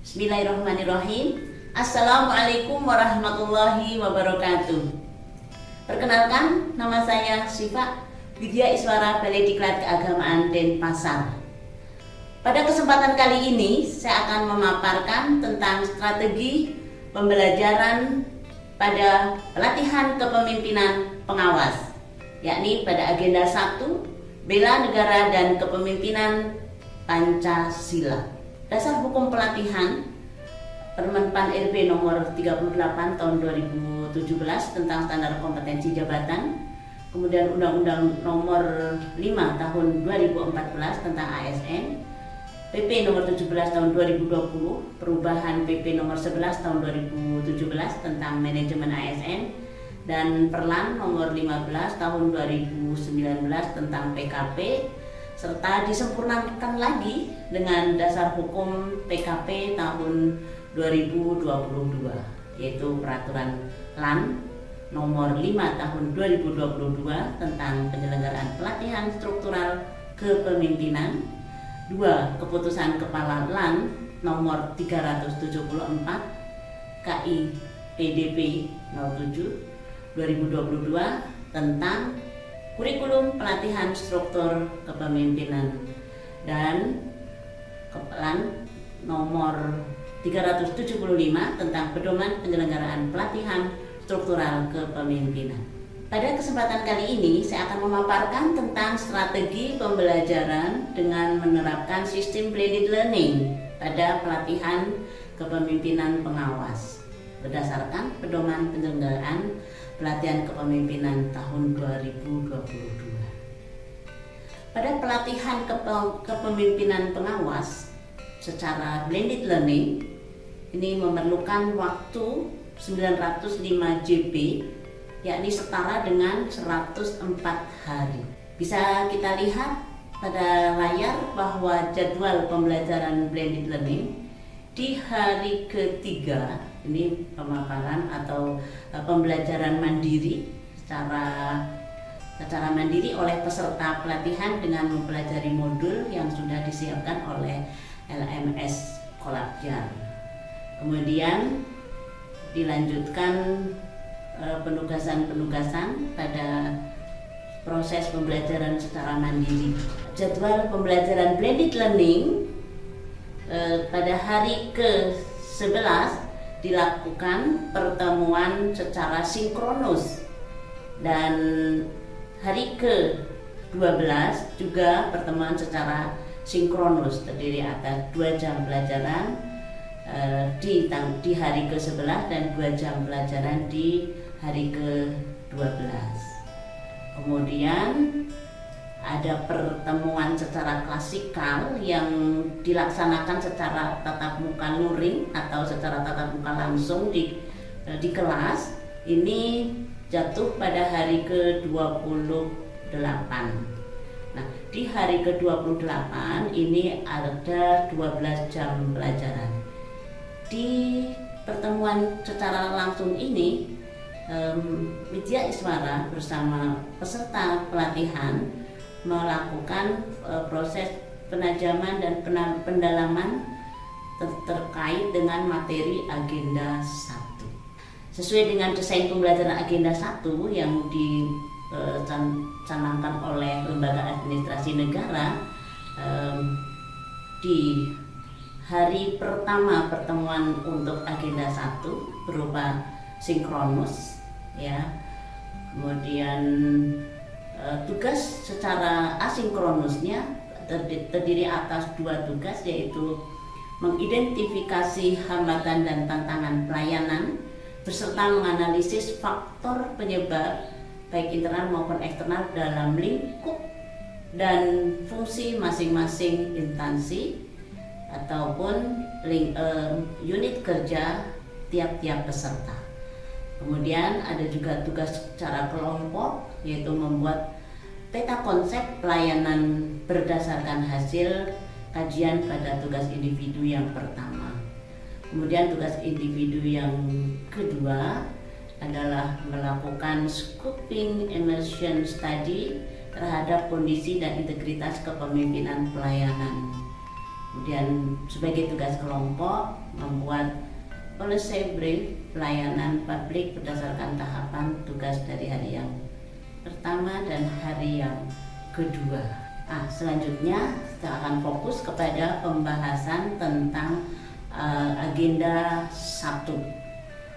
Bismillahirrahmanirrahim. Assalamualaikum warahmatullahi wabarakatuh. Perkenalkan, nama saya Syifa Widya Iswara, Balai Diklat Keagamaan Denpasar. Pada kesempatan kali ini, saya akan memaparkan tentang strategi pembelajaran pada pelatihan kepemimpinan pengawas, yakni pada agenda 1, bela negara dan kepemimpinan Pancasila. Dasar hukum pelatihan Permenpan RB nomor 38 tahun 2017 tentang standar kompetensi jabatan, kemudian Undang-Undang nomor 5 tahun 2014 tentang ASN, PP nomor 17 tahun 2020, perubahan PP nomor 11 tahun 2017 tentang manajemen ASN, dan Perlan nomor 15 tahun 2019 tentang PKP, serta disempurnakan lagi dengan dasar hukum PKP tahun 2022, yaitu peraturan LAN nomor 5 tahun 2022 tentang penyelenggaraan pelatihan struktural kepemimpinan, 2 keputusan kepala LAN nomor 374 KI PDP 07 2022 tentang kurikulum pelatihan struktur kepemimpinan, dan LAN nomor 375 tentang pedoman penyelenggaraan pelatihan struktural kepemimpinan. Pada kesempatan kali ini saya akan memaparkan tentang strategi pembelajaran dengan menerapkan sistem blended learning pada pelatihan kepemimpinan pengawas berdasarkan pedoman penyelenggaraan pelatihan kepemimpinan tahun 2022. Pada pelatihan kepemimpinan pengawas secara blended learning ini memerlukan waktu 905 JP, yakni setara dengan 104 hari. Bisa kita lihat pada layar bahwa jadwal pembelajaran blended learning di hari ketiga, ini pemaparan atau pembelajaran mandiri secara mandiri oleh peserta pelatihan dengan mempelajari modul yang sudah disiapkan oleh LMS Kolabjar. Kemudian dilanjutkan penugasan-penugasan pada proses pembelajaran secara mandiri. Jadwal pembelajaran blended learning pada hari ke-11 dilakukan pertemuan secara sinkronus, dan hari ke-12 juga pertemuan secara sinkronus terdiri atas 2 jam pelajaran di hari ke-11 dan 2 jam pelajaran di hari ke-12. Kemudian ada pertemuan secara klasikal yang dilaksanakan secara tatap muka luring atau secara tatap muka langsung di kelas. Ini jatuh pada hari ke-28. Nah, di hari ke-28 ini ada 12 jam pelajaran. Di pertemuan secara langsung ini, Widya Iswara bersama peserta pelatihan melakukan proses penajaman dan pendalaman terkait dengan materi agenda 1. Sesuai dengan desain pembelajaran agenda 1 yang dicanangkan oleh Lembaga Administrasi Negara, di hari pertama pertemuan untuk agenda 1 berupa sinkronus, ya. Kemudian tugas secara asinkronusnya terdiri atas 2 tugas, yaitu mengidentifikasi hambatan dan tantangan pelayanan beserta menganalisis faktor penyebab baik internal maupun eksternal dalam lingkup dan fungsi masing-masing instansi ataupun unit kerja tiap-tiap peserta. Kemudian ada juga tugas secara kelompok, yaitu membuat peta konsep pelayanan berdasarkan hasil kajian pada tugas individu yang pertama. Kemudian tugas individu yang kedua adalah melakukan scoping immersion study terhadap kondisi dan integritas kepemimpinan pelayanan. Kemudian sebagai tugas kelompok membuat policy brief pelayanan publik berdasarkan tahapan tugas dari hari yang pertama dan hari yang kedua. Selanjutnya kita akan fokus kepada pembahasan tentang agenda 1.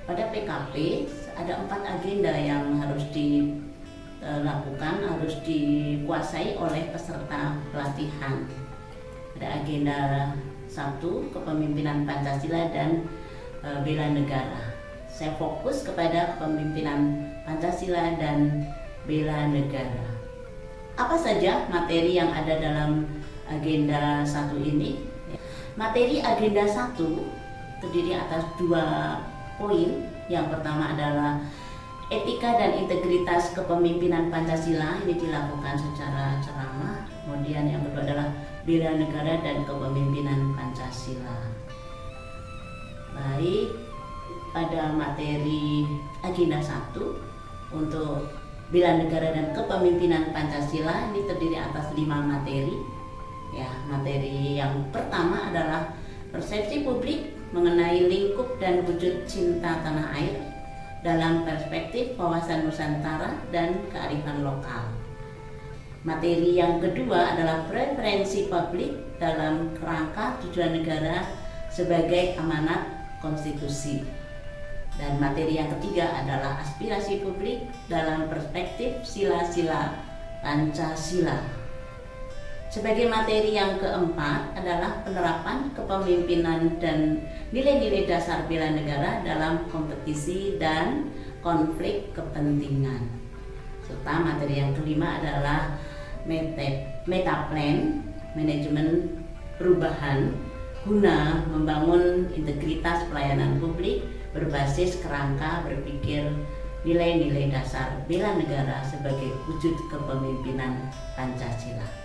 Pada PKP ada 4 agenda yang harus dilakukan, harus dikuasai oleh peserta pelatihan. Ada agenda 1, kepemimpinan Pancasila dan bela negara. Saya fokus kepada kepemimpinan Pancasila dan bela negara. Apa saja materi yang ada dalam agenda 1 ini? Materi agenda 1 terdiri atas 2 poin. Yang pertama adalah etika dan integritas kepemimpinan Pancasila, ini dilakukan secara ceramah. Kemudian yang kedua adalah bela negara dan kepemimpinan Pancasila. Baik, pada materi agenda 1 untuk bela negara dan kepemimpinan Pancasila ini terdiri atas 5 materi. Materi yang pertama adalah persepsi publik mengenai lingkup dan wujud cinta tanah air dalam perspektif wawasan Nusantara dan kearifan lokal. Materi yang kedua adalah preferensi publik dalam kerangka tujuan negara sebagai amanat konstitusi. Dan materi yang ketiga adalah aspirasi publik dalam perspektif sila-sila Pancasila. Sebagai materi yang keempat adalah penerapan kepemimpinan dan nilai-nilai dasar bela negara dalam kompetisi dan konflik kepentingan. Serta materi yang kelima adalah metaplan manajemen perubahan guna membangun integritas pelayanan publik berbasis kerangka berpikir nilai-nilai dasar bela negara sebagai wujud kepemimpinan Pancasila.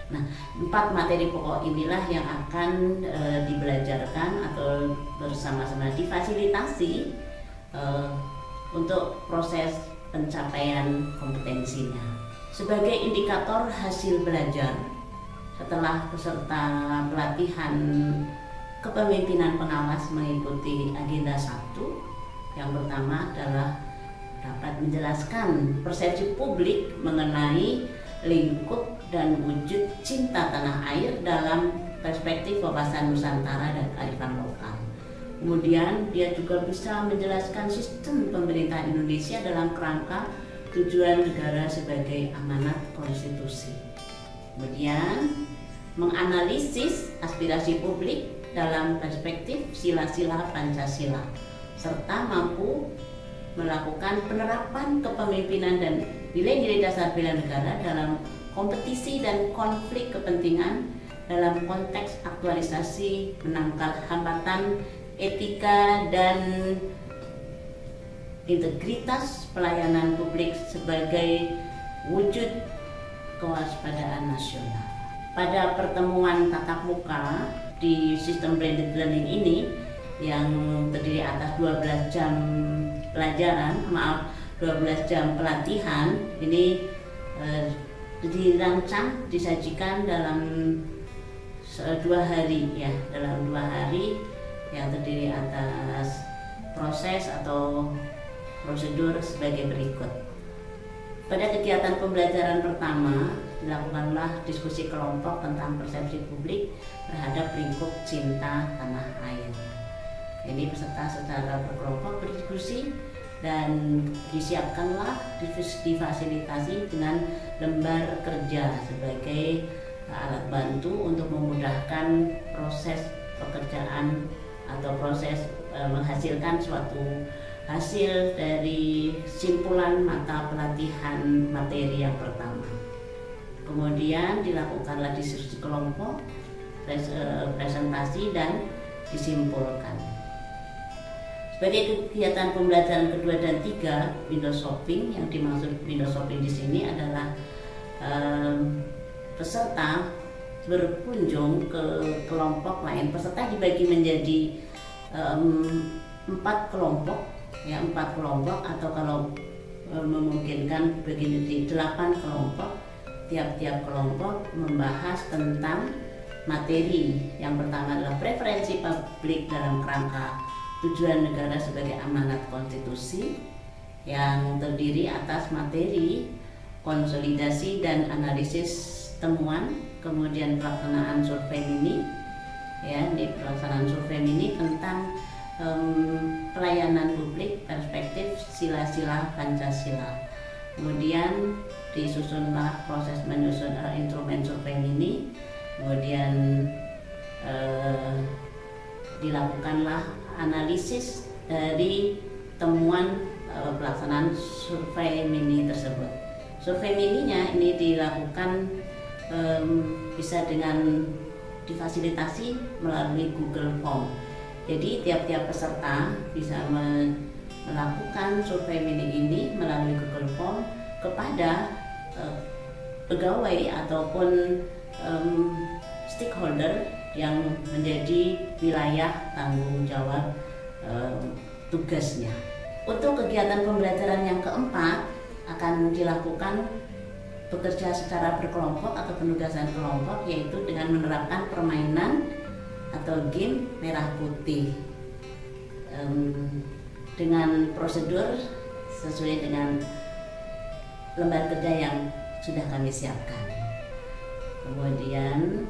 4 materi pokok inilah yang akan dibelajarkan atau bersama-sama difasilitasi untuk proses pencapaian kompetensinya. Sebagai indikator hasil belajar, setelah peserta pelatihan kepemimpinan pengawas mengikuti agenda 1, yang pertama adalah dapat menjelaskan persepsi publik mengenai lingkup dan wujud cinta tanah air dalam perspektif wawasan Nusantara dan kearifan lokal. Kemudian dia juga bisa menjelaskan sistem pemerintahan Indonesia dalam kerangka tujuan negara sebagai amanat konstitusi. Kemudian menganalisis aspirasi publik dalam perspektif sila-sila Pancasila, serta mampu melakukan penerapan kepemimpinan dan nilai-nilai dasar bela negara dalam kompetisi dan konflik kepentingan dalam konteks aktualisasi menangkal hambatan etika dan integritas pelayanan publik sebagai wujud kewaspadaan nasional. Pada pertemuan tatap muka di sistem blended learning ini yang terdiri atas 12 jam pelajaran, 12 jam pelatihan, ini dirancang, disajikan dalam 2 hari dalam 2 hari yang terdiri atas proses atau prosedur sebagai berikut. Pada kegiatan pembelajaran pertama dilakukanlah diskusi kelompok tentang persepsi publik terhadap lingkup cinta tanah air. Ini peserta secara berkelompok berdiskusi dan disiapkanlah difasilitasi dengan lembar kerja sebagai alat bantu untuk memudahkan proses pekerjaan atau proses menghasilkan suatu hasil dari simpulan mata pelatihan materi yang pertama. Kemudian dilakukanlah diskusi kelompok, presentasi dan disimpulkan. Sebagai kegiatan pembelajaran kedua dan 3, window shopping, yang dimaksud window shopping di sini adalah peserta berkunjung ke kelompok lain. Peserta dibagi menjadi 4 kelompok, 4 kelompok, atau kalau memungkinkan begini 8 kelompok. Tiap-tiap kelompok membahas tentang materi. Yang pertama adalah preferensi publik dalam kerangka tujuan negara sebagai amanat konstitusi, yang terdiri atas materi, konsolidasi dan analisis temuan, kemudian pelaksanaan survei mini, ya, ini pelaksanaan survei mini tentang pelayanan publik perspektif sila-sila Pancasila. Kemudian disusunlah proses menyusun instrumen survei mini, kemudian dilakukanlah analisis dari temuan pelaksanaan survei mini tersebut. Survei mininya ini dilakukan bisa dengan difasilitasi melalui Google Form. Jadi tiap-tiap peserta bisa melakukan survei mini ini melalui Google Form kepada pegawai ataupun stakeholder yang menjadi wilayah tanggung jawab tugasnya. Untuk kegiatan pembelajaran yang keempat akan dilakukan bekerja secara berkelompok atau penugasan kelompok, yaitu dengan menerapkan permainan atau game merah putih dengan prosedur sesuai dengan lembar kerja yang sudah kami siapkan. Kemudian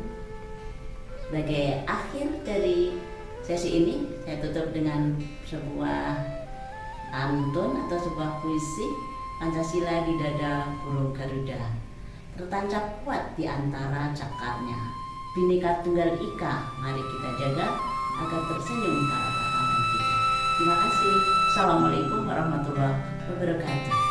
sebagai akhir dari sesi ini, saya tutup dengan sebuah pantun atau sebuah puisi. Pancasila di dada burung Garuda, tertancap kuat di antara cakarnya. Bhinneka Tunggal Ika, mari kita jaga agar tersenyum para pahlawan kita. Terima kasih. Assalamualaikum warahmatullahi wabarakatuh.